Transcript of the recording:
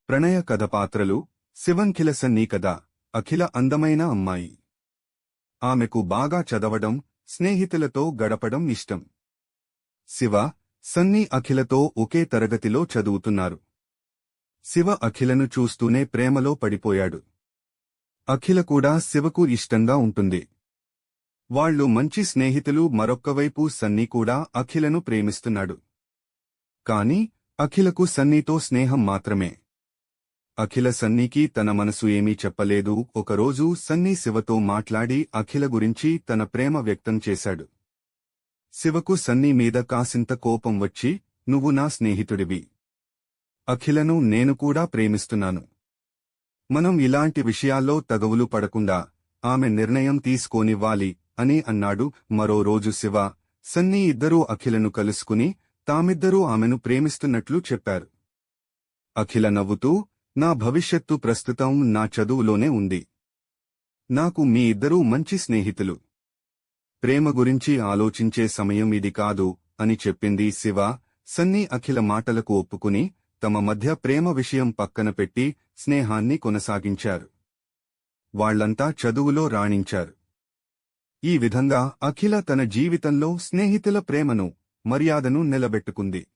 ప్రణయ కథ పాత్రలు శివంఖిల సన్నీ కథ. అఖిల అందమైన అమ్మాయి. ఆమెకు బాగా చదవడం, స్నేహితులతో గడపడం ఇష్టం. శివ, సన్నీ అఖిలతో ఒకే తరగతిలో చదువుతున్నారు. శివ అఖిలను చూస్తూనే ప్రేమలో పడిపోయాడు. అఖిల కూడా శివకు ఇష్టంగా ఉంటుంది. వాళ్లు మంచి స్నేహితులు. మరొక్కవైపు సన్నీ కూడా అఖిలను ప్రేమిస్తున్నాడు. కాని అఖిలకు సన్నీతో స్నేహం మాత్రమే. అఖిల సన్నీకి తన మనసు ఏమీ చెప్పలేదు. ఒకరోజు సన్నీ శివతో మాట్లాడి అఖిల గురించి తన ప్రేమ వ్యక్తం చేశాడు. శివకు సన్నీ మీద కాసింత కోపం వచ్చి, నువ్వు నా స్నేహితుడివి. అఖిలను నేను కూడా ప్రేమిస్తున్నాను. మనం ఇలాంటి విషయాల్లో తగవులు పడకుండా ఆమె నిర్ణయం తీసుకోనివ్వాలి అని అన్నాడు. మరో రోజు శివ, సన్నీ ఇద్దరూ అఖిలను కలుసుకుని తామిద్దరూ ఆమెను ప్రేమిస్తున్నట్లు చెప్పారు. అఖిల నవ్వుతూ, నా భవిష్యత్తు ప్రస్తుతం నా చదువులోనే ఉంది. నాకు మీ ఇద్దరూ మంచి స్నేహితులు. ప్రేమ గురించి ఆలోచించే సమయం ఇది కాదు అని చెప్పింది. శివ, సన్నీ అఖిల మాటలకు ఒప్పుకుని తమ మధ్య ప్రేమ విషయం పక్కన పెట్టి స్నేహాన్ని కొనసాగించారు. వాళ్లంతా చదువులో రాణించారు. ఈ విధంగా అఖిల తన జీవితంలో స్నేహితుల ప్రేమను, మర్యాదను నిలబెట్టుకుంది.